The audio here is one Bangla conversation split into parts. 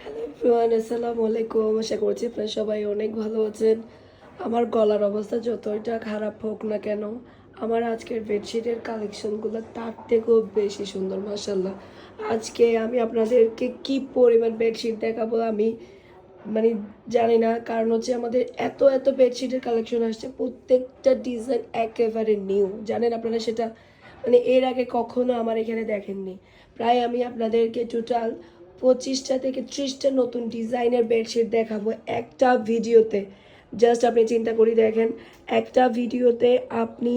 হ্যালো এভরিওয়ান, আসসালামু আলাইকুম। আশা করছি আপনারা সবাই অনেক ভালো আছেন। আমার গলার অবস্থা যতটা খারাপ হোক না কেন, আমার আজকের বেডশিটের কালেকশনগুলো তার থেকেও বেশি সুন্দর মাশাল্লাহ। আজকে আমি আপনাদেরকে কি পরিমাণ বেডশিট দেখাবো আমি মানে জানি না, কারণ হচ্ছে আমাদের এত এত বেডশিটের কালেকশন আসছে, প্রত্যেকটা ডিজাইন একেবারে নিউ, জানেন আপনারা সেটা এর আগে কখনো আমার এখানে দেখেননি। প্রায় আমি আপনাদেরকে টোটাল 25টা থেকে 30টা নতুন ডিজাইনের বেডশিট দেখাবো একটা ভিডিওতে। জাস্ট আপনি চিন্তা করি দেখেন, একটা ভিডিওতে আপনি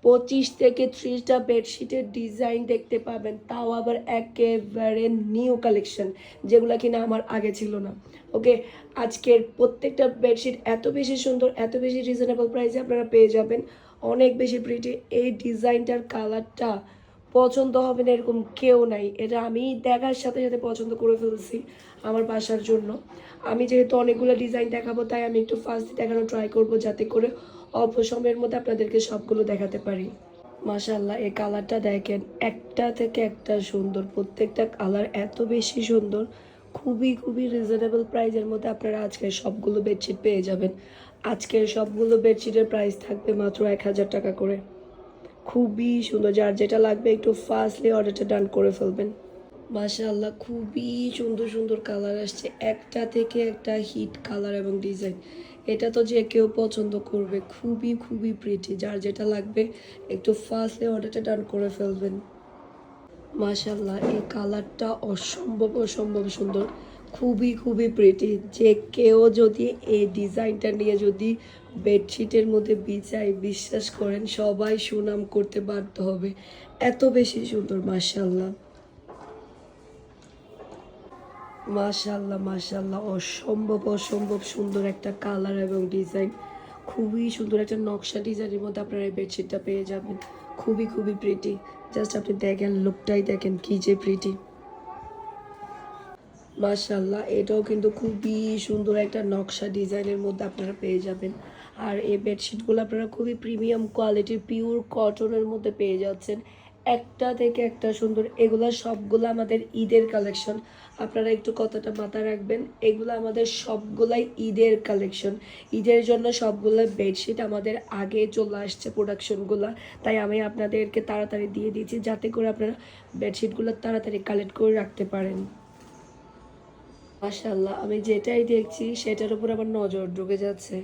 25 থেকে 30টা বেডশিটের ডিজাইন দেখতে পাবেন, তাও আবার একেবারে নিউ কালেকশন, যেগুলো কিনা আমার আগে ছিল না। ওকে, আজকের প্রত্যেকটা বেডশিট এত বেশি সুন্দর, এত বেশি রিজনেবল প্রাইসে আপনারা পেয়ে যাবেন, অনেক বেশি প্রিটি। এই ডিজাইনটার কালারটা পছন্দ হবে না এরকম কেউ নাই, এটা আমি দেখার সাথে সাথে পছন্দ করে ফেলছি আমার বাসার জন্য। আমি যেহেতু অনেকগুলো ডিজাইন দেখাবো, তাই আমি একটু ফার্স্ট দেখানো ট্রাই করব, যাতে করে অল্প সময়ের মধ্যে আপনাদেরকে সবগুলো দেখাতে পারি। মাশাল্লাহ, এই কালারটা দেখেন, একটা থেকে একটা সুন্দর, প্রত্যেকটা কালার এত বেশি সুন্দর। খুবই খুবই রিজনেবল প্রাইসের মধ্যে আপনারা আজকের সবগুলো বেডশিট পেয়ে যাবেন। আজকের সবগুলো বেডশিটের প্রাইস থাকবে মাত্র 1000 টাকা করে। খুবই সুন্দর, যার যেটা লাগবে একটু ফাস্টলি অর্ডারটা ডান করে ফেলবেন। মাশাআল্লাহ, খুবই সুন্দর সুন্দর কালার আসছে, একটা থেকে একটা হিট কালার এবং ডিজাইন। এটা তো যে কেউ পছন্দ করবে, খুবই খুবই প্রিটি, যার যেটা লাগবে একটু ফাস্টলি অর্ডারটা ডান করে ফেলবেন। মাশাআল্লাহ, এই কালারটা অসম্ভব অসম্ভব সুন্দর, খুবই খুবই প্রিটি। যে কেউ যদি এই ডিজাইনটা নিয়ে যদি বেডশিটের মধ্যে বিছায়, বিশ্বাস করেন সবাই সুনাম করতে বাধ্য হবে, এত বেশি সুন্দর। মাশাআল্লাহ মাশাআল্লাহ মাশাআল্লাহ, অসম্ভব অসম্ভব সুন্দর একটা কালার এবং ডিজাইন। খুবই সুন্দর একটা নকশা ডিজাইনের মধ্যে আপনারা এই বেডশিটটা পেয়ে যাবেন, খুবই খুবই প্রিটি। জাস্ট আপনি দেখেন, লুকটাই দেখেন কি যে প্রিটি। মাশাআল্লাহ, এটাও কিন্তু খুবই সুন্দর একটা নকশা ডিজাইনের মধ্যে আপনারা পেয়ে যাবেন। আর এই বেডশিটগুলো আপনারা খুবই প্রিমিয়াম কোয়ালিটির পিওর কটনের মধ্যে পেয়ে যাচ্ছেন, একটা থেকে একটা সুন্দর। এগুলা সবগুলো আমাদের ঈদের কালেকশন, আপনারা একটু কথাটা মাথায় রাখবেন, এগুলো আমাদের সবগুলাই ঈদের কালেকশন। ঈদের জন্য সবগুলো বেডশিট আমাদের আগে চলে আসছে প্রোডাকশনগুলো, তাই আমি আপনাদেরকে তাড়াতাড়ি দিয়ে দিয়েছি, যাতে করে আপনারা বেডশিটগুলো তাড়াতাড়ি কালেক্ট করে রাখতে পারেন। মাশাল্লাহ, আমি যেটাই দেখছি সেটার উপর আমার নজর ঢুকে যাচ্ছে।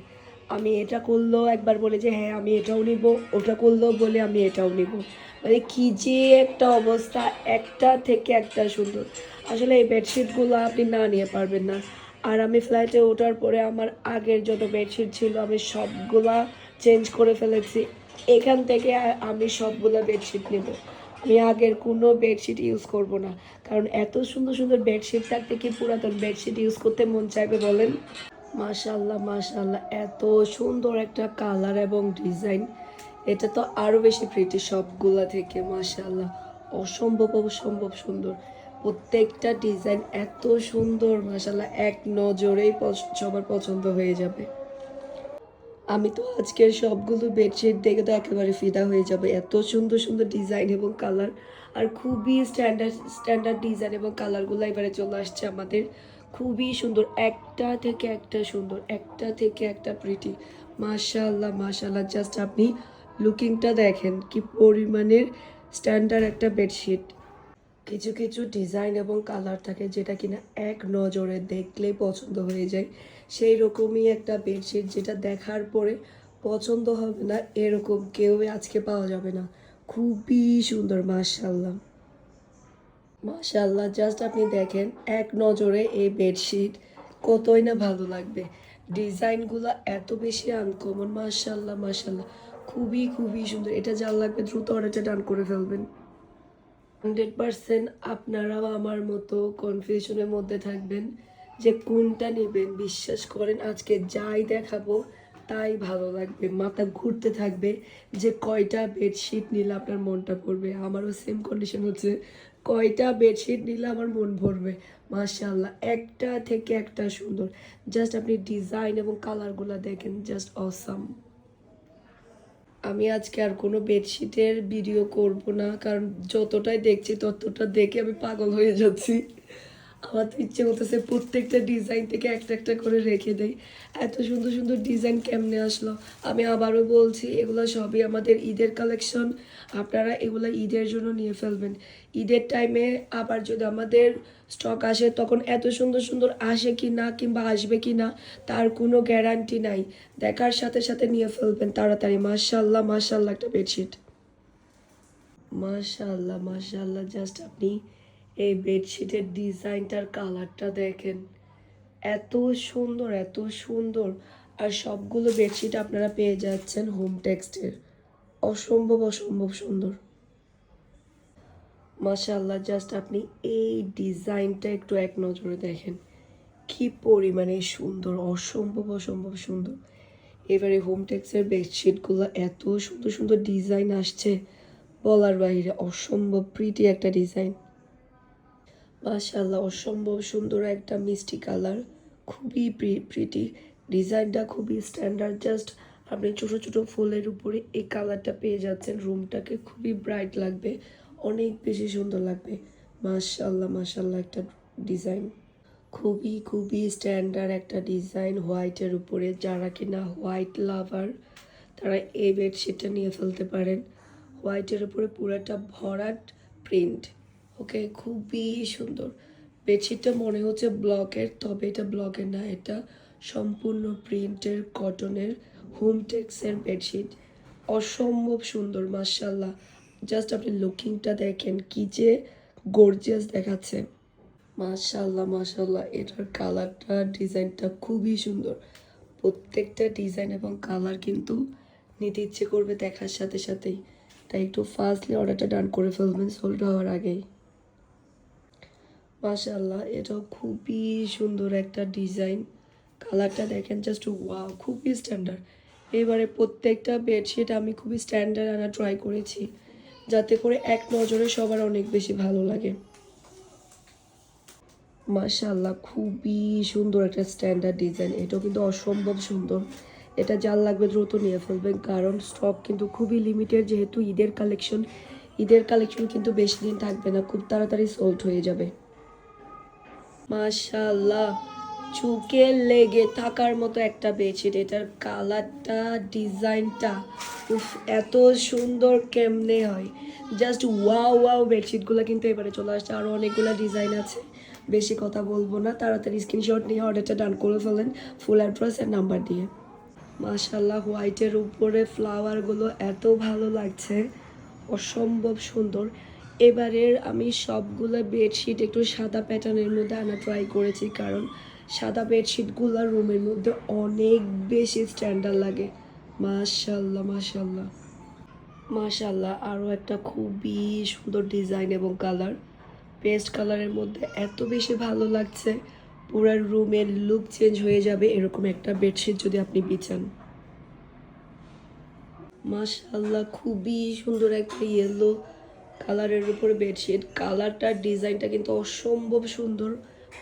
আমি এটা করলেও একবার বলে যে হ্যাঁ আমি এটাও নিব, ওটা করলেও বলে আমি এটাও নিব। কি যে একটা অবস্থা, একটা থেকে একটা সুন্দর। আসলে এই বেডশিটগুলো আপনি না নিয়ে পারবেন না। আর আমি ফ্লাইটে ওঠার পরে আমার আগের যত বেডশিট ছিল আমি সবগুলা চেঞ্জ করে ফেলেছি। এখান থেকে আমি সবগুলা বেডশিট নেব, আমি আগের কোনো বেডশিট ইউজ করব না। কারণ এত সুন্দর সুন্দর বেডশিট থাকতে কি পুরাতন বেডশিট ইউজ করতে মন চাইবে বলেন? মাশাল্লাহ মাশাল্লাহ, এত সুন্দর একটা কালার এবং ডিজাইন, এটা তো আরও বেশি প্রিটি সবগুলা থেকে। মাশাল্লাহ, অসম্ভব অসম্ভব সুন্দর, প্রত্যেকটা ডিজাইন এত সুন্দর। মাশাল্লাহ, এক নজরেই সবার পছন্দ হয়ে যাবে। আমি তো আজকের সবগুলো বেডশিট দেখে তো একেবারে ফিদা হয়ে যাবে, এত সুন্দর সুন্দর ডিজাইন এবং কালার। আর খুবই স্ট্যান্ডার্ড স্ট্যান্ডার্ড ডিজাইন এবং কালারগুলো এবারে চলে আসছে আমাদের, খুবই সুন্দর, একটা থেকে একটা সুন্দর, একটা থেকে একটা প্রিটি। মাশাআল্লাহ মাশাআল্লাহ, জাস্ট আপনি লুকিংটা দেখেন কি পরিমাণের স্ট্যান্ডার্ড একটা বেডশিট। কিছু কিছু ডিজাইন এবং কালার থাকে যেটা কিনা এক নজরে দেখলেই পছন্দ হয়ে যায়, সেই রকমই একটা বেডশিট যেটা দেখার পরে পছন্দ হবে না এরকম কেউ আজকে পাওয়া যাবে না। খুবই সুন্দর, মাশাল্লাহ মাশাল্লাহ, জাস্ট আপনি দেখেন এক নজরে এই বেডশিট কতই না ভালো লাগবে। ডিজাইনগুলো এত বেশি আনকমন, মাশাল্লাহ মাশাল্লাহ, খুবই খুবই সুন্দর। এটা যার লাগবে দ্রুত অর্ডারটা ডান করে ফেলবেন। 100% আপনারাও আমার মতো কনফিউশনের মধ্যে থাকবেন যে কোনটা নেবেন। বিশ্বাস করেন, আজকে যাই দেখাবো তাই ভালো লাগবে, মাথা ঘুরতে থাকবে যে কয়টা বেডশিট নিলে আপনার মনটা পড়বে। আমারও সেম কন্ডিশন হচ্ছে, কয়টা বেডশিট নিলে আমার মন ভরবে। মাশাআল্লাহ, একটা থেকে একটা সুন্দর। জাস্ট আপনি ডিজাইন এবং কালারগুলো দেখেন, জাস্ট অসাম। আমি আজকে আর কোনো বেডশিটের ভিডিও করব না, কারণ যতটাই দেখছি ততটা দেখে আমি পাগল হয়ে যাচ্ছি। আমার তো ইচ্ছে করতেছে প্রত্যেকটা ডিজাইন থেকে একটা একটা করে রেখে দেই। এত সুন্দর সুন্দর ডিজাইন কেমনে আসলো? আমি আবারও বলছি, এগুলো সবই আমাদের ঈদের কালেকশন। আপনারা এগুলো ঈদের জন্য নিয়ে ফেলবেন। ঈদের টাইমে আবার যদি আমাদের স্টক আসে, তখন এত সুন্দর সুন্দর আসে কি না কিংবা আসবে কি না তার কোনো গ্যারান্টি নাই। দেখার সাথে সাথে নিয়ে ফেলবেন তাড়াতাড়ি। মাশাআল্লাহ মাশাআল্লাহ একটা বেডশিট। মাশাআল্লাহ মাশাআল্লাহ, জাস্ট আপনি এই বেডশিটের ডিজাইনটার কালারটা দেখেন, এত সুন্দর এত সুন্দর। আর সবগুলো বেডশিট আপনারা পেয়ে যাচ্ছেন হোম টেক্সটের। অসম্ভব অসম্ভব সুন্দর। মাশাআল্লাহ, জাস্ট আপনি এই ডিজাইনটা একটু এক নজরে দেখেন, কি পরিমাণে সুন্দর, অসম্ভব অসম্ভব সুন্দর। এবারে হোম টেক্সের বেডশিটগুলো এত সুন্দর সুন্দর ডিজাইন আসছে, বলার বাইরে। অসম্ভব প্রিটি একটা ডিজাইন। মাশাআল্লাহ, অসম্ভব সুন্দর একটা মিষ্টি কালার, খুবই প্রিটি। ডিজাইনটা খুবই স্ট্যান্ডার্ড। জাস্ট আপনি ছোটো ছোটো ফুলের উপরে এই কালারটা পেয়ে যাচ্ছেন, রুমটাকে খুবই ব্রাইট লাগবে, অনেক বেশি সুন্দর লাগবে। মাশাআল্লাহ মাশাআল্লাহ একটা ডিজাইন, খুবই খুবই স্ট্যান্ডার্ড একটা ডিজাইন হোয়াইটের উপরে। যারা কিনা হোয়াইট লাভার তারা এই বেডশিটটা নিয়ে ফেলতে পারেন। হোয়াইটের উপরে পুরোটা ভরাট প্রিন্ট। ওকে, খুবই সুন্দর বেডশিটটা। মনে হচ্ছে ব্লকের, তবে এটা ব্লকের না, এটা সম্পূর্ণ প্রিন্টের কটনের হোম টেক্সের বেডশিট। অসম্ভব সুন্দর মাশাআল্লাহ। জাস্ট আপনি লুকিংটা দেখেন, কি যে গর্জিয়াস দেখাচ্ছে। মাশাআল্লাহ মাশাআল্লাহ, এটার কালারটা ডিজাইনটা খুবই সুন্দর। প্রত্যেকটা ডিজাইন এবং কালার কিন্তু নিতে ইচ্ছে করবে দেখার সাথে সাথেই। তাই একটু ফাস্টলি অর্ডারটা ডান করে ফেলবেন সোল্ড হওয়ার আগেই। মাশাআল্লাহ, এটাও খুবই সুন্দর একটা ডিজাইন। কালারটা দেখেন, জাস্ট ওয়াও, খুবই স্ট্যান্ডার্ড। এবারে প্রত্যেকটা বেডশিট আমি খুবই স্ট্যান্ডার্ড আনা ট্রাই করেছি, যাতে করে এক নজরে সবার অনেক বেশি ভালো লাগে। মাশাআল্লাহ, খুবই সুন্দর একটা স্ট্যান্ডার্ড ডিজাইন। এটাও কিন্তু অসম্ভব সুন্দর। এটা যার লাগবে দ্রুত নিয়ে ফেলবেন, কারণ স্টক কিন্তু খুবই লিমিটেড। যেহেতু ঈদের কালেকশন কিন্তু বেশি দিন থাকবে না, খুব তাড়াতাড়ি সোল্ড হয়ে যাবে। মাশাআল্লাহ, চুকে লেগে থাকার মতো একটা বেডশিট। এটার কালারটা ডিজাইনটা উফ, এত সুন্দর কেমনে হয়! Just wow wow. বেডশিটগুলো কিন্তু এবারে চলে আসছে, আরও অনেকগুলো ডিজাইন আছে। বেশি কথা বলবো না, তাড়াতাড়ি স্ক্রিনশট নিয়ে অর্ডারটা ডান করে ফেলেন ফুল অ্যাড্রেস আর নাম্বার দিয়ে। মাশাআল্লাহ, হোয়াইটের উপরে ফ্লাওয়ারগুলো এত ভালো লাগছে, অসম্ভব সুন্দর। এবারের আমি সবগুলো বেডশিট একটু সাদা প্যাটার্নের মধ্যে আনা ট্রাই করেছি, কারণ সাদা বেডশিটগুলো রুমের মধ্যে অনেক বেশি স্ট্যান্ডার্ড লাগে। মাশাআল্লাহ মাশাআল্লাহ মাশাআল্লাহ, আরও একটা খুবই সুন্দর ডিজাইন এবং কালার। পেস্ট কালারের মধ্যে এত বেশি ভালো লাগছে, পুরো রুমের লুক চেঞ্জ হয়ে যাবে এরকম একটা বেডশিট যদি আপনি বিছান। মাশাআল্লাহ, খুবই সুন্দর একটা ইয়েলো কালারের উপরে বেডশিট। কালারটার ডিজাইনটা কিন্তু অসম্ভব সুন্দর।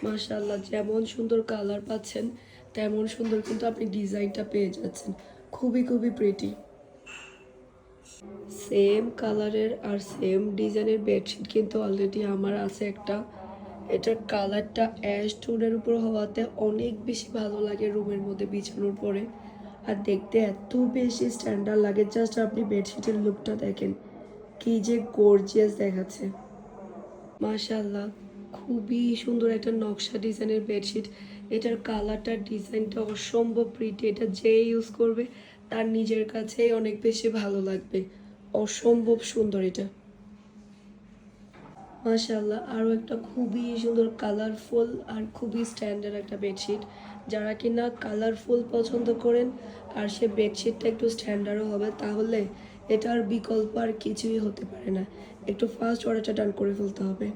মাশাআল্লাহ, যেমন সুন্দর কালার পাচ্ছেন তেমন সুন্দর কিন্তু আপনি ডিজাইনটা পেয়ে যাচ্ছেন। খুবই খুবই প্রিটি। সেম কালারের আর সেম ডিজাইনের বেডশিট কিন্তু অলরেডি আমার আছে একটা। এটার কালারটা অ্যাশ টোনের উপর হওয়াতে অনেক বেশি ভালো লাগে রুমের মধ্যে বিছানোর পরে, আর দেখতে এত বেশি স্ট্যান্ডার্ড লাগে। জাস্ট আপনি বেডশিটের লুকটা দেখেন, কি যে গর্জিয়াস দেখাচ্ছে। মাশাআল্লাহ, খুবই সুন্দর একটা নকশা ডিজাইনের বেডশিট। এটার কালারটার ডিজাইনটা অসম্ভব প্রিটি। এটা যে ইউজ করবে তার নিজের কাছেই অনেক বেশি ভালো লাগবে। অসম্ভব সুন্দর এটা। মাশাআল্লাহ, আরও একটা খুবই সুন্দর কালারফুল আর খুবই স্ট্যান্ডার্ড একটা বেডশিট। যারা কিনা কালারফুল পছন্দ করেন আর সে বেডশিটটা একটু স্ট্যান্ডার্ডও হবে, তাহলে এটার বিকল্প আর কিছুই হতে পারে না। একটু ফাস্ট অর্ডারটা ডান করে ফেলতে হবে।